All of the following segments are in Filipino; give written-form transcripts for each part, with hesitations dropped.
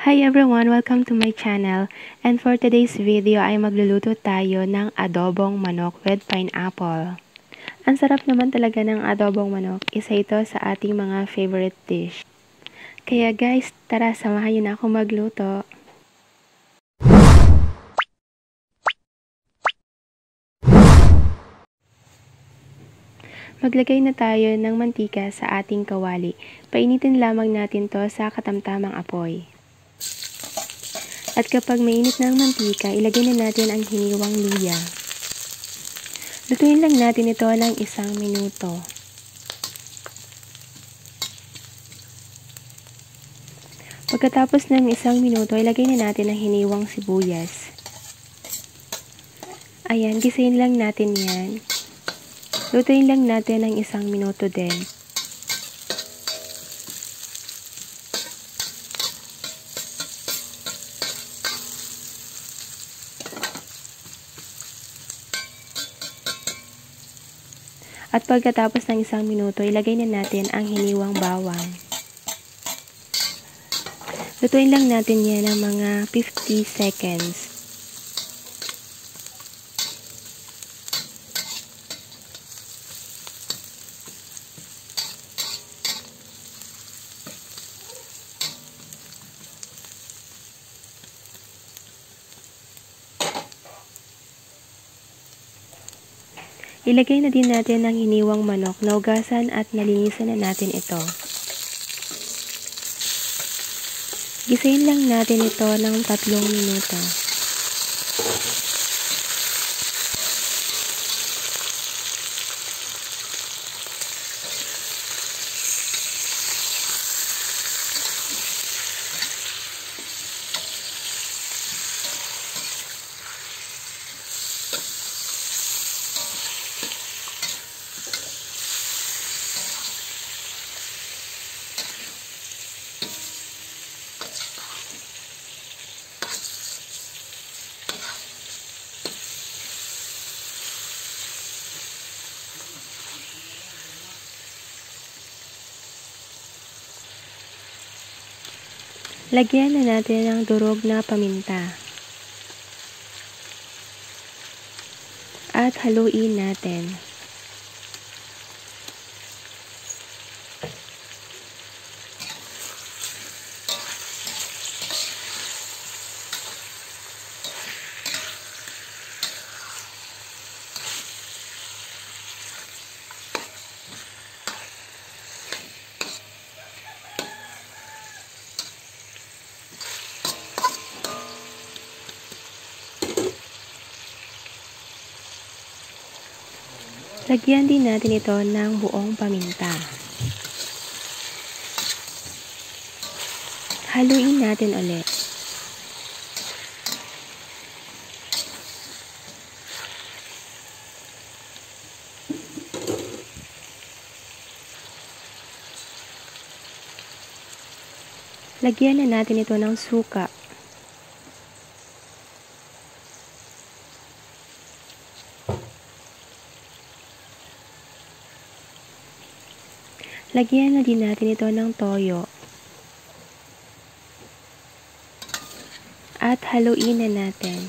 Hi everyone! Welcome to my channel. And for today's video ay magluluto tayo ng adobong manok with pineapple. Ang sarap naman talaga ng adobong manok. Isa ito sa ating mga favorite dish. Kaya guys, tara samahan niyo na ako magluto. Maglagay na tayo ng mantika sa ating kawali. Painitin lamang natin to sa katamtamang apoy. At kapag mainit na ang mantika, ilagay na natin ang hiniwang luya. Lutuin lang natin ito ng 1 minuto. Pagkatapos ng 1 minuto, ilagay na natin ang hiniwang sibuyas. Ayan, gisayin lang natin yan. Lutuin lang natin ng 1 minuto din. At pagkatapos ng 1 minuto, ilagay na natin ang hiniwang bawang. Lutuin lang natin yan ng mga 50 seconds. Ilagay na din natin ang hiniwang manok, naugasan at nalinisan na natin ito. Gisayin lang natin ito ng 3 minuto. Lagyan na natin ng durog na paminta. At haluin natin. Lagyan din natin ito ng buong paminta. Haluin natin ulit. Lagyan na natin ito ng suka. Lagyan na din natin ito ng toyo. At haluin na natin.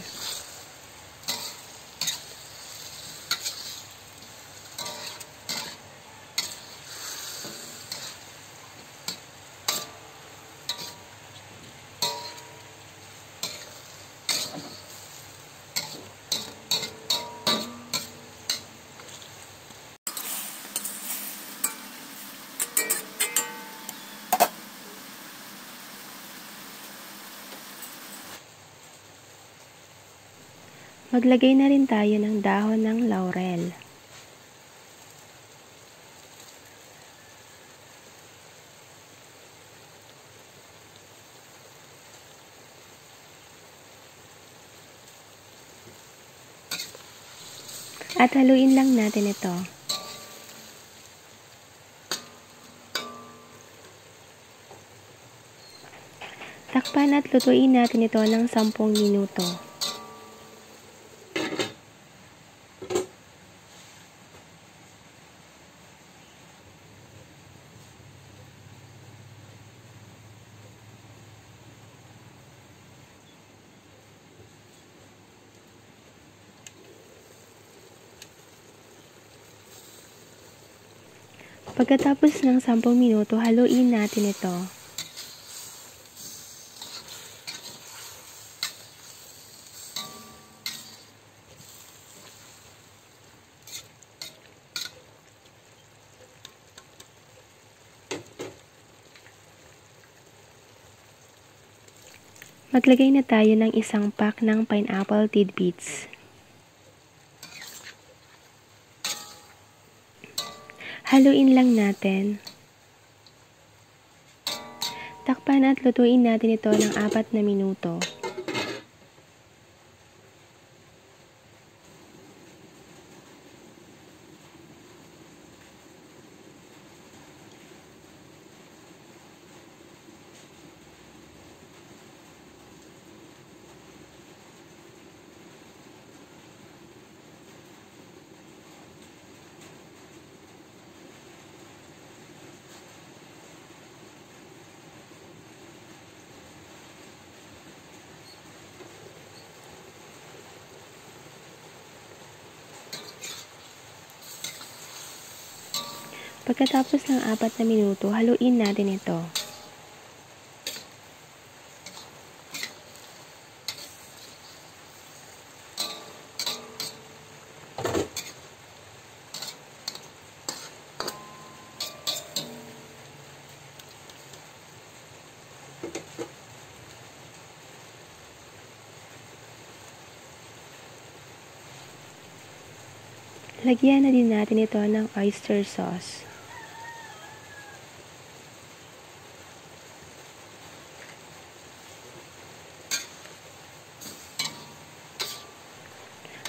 Maglagay na rin tayo ng dahon ng laurel. At haluin lang natin ito. Takpan at lutuin natin ito ng 10 minuto. Pagkatapos ng 10 minuto, haluin natin ito. Maglagay na tayo ng isang pack ng pineapple tidbits. Haluin lang natin. Takpan at lutuin natin ito ng 4 na minuto. Pagkatapos ng 4 na minuto, haluin natin ito. Lagyan na din natin ito ng oyster sauce.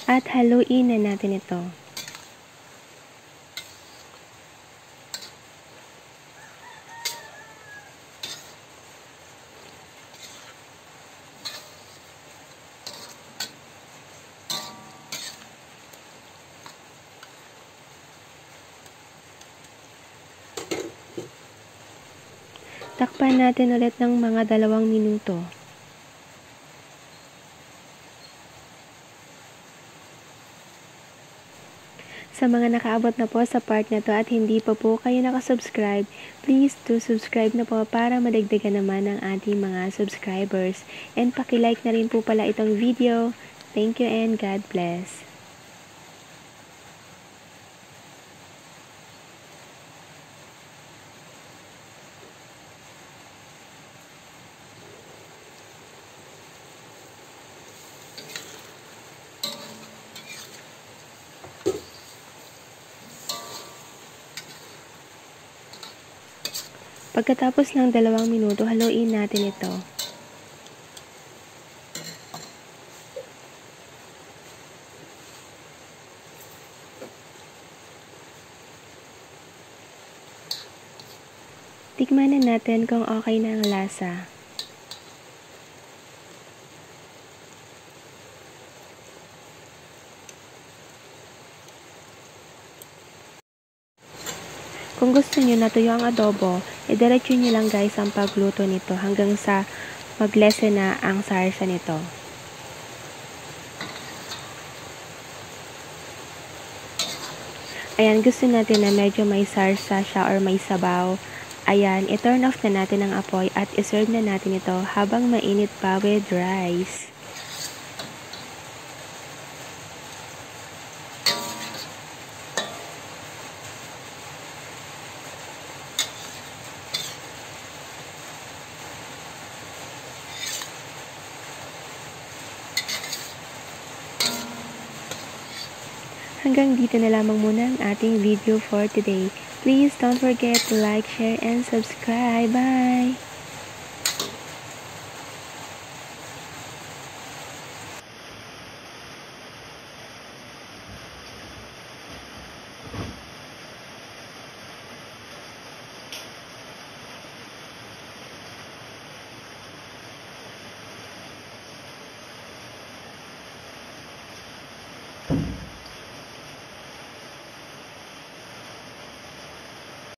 At haluin na natin ito. Takpan natin ulit ng mga 2 minuto. Sa mga nakaabot na po sa part na to at hindi pa po kayo nakasubscribe, please do subscribe na po para madagdagan naman ang ating mga subscribers. And paki-like na rin po pala itong video. Thank you and God bless. Pagkatapos ng 2 minuto, haluin natin ito. Tikman na natin kung okay na ang lasa. Kung gusto nyo natuyo ang adobo, idiretso nyo lang guys ang pagluto nito hanggang sa maglesen na ang sarsa nito. Ayan, gusto natin na medyo may sarsa siya or may sabaw. Ayan, i-turn off na natin ang apoy at iserve na natin ito habang mainit pa with rice. Hanggang dito na lamang muna ang ating video for today. Please don't forget to like, share, and subscribe. Bye!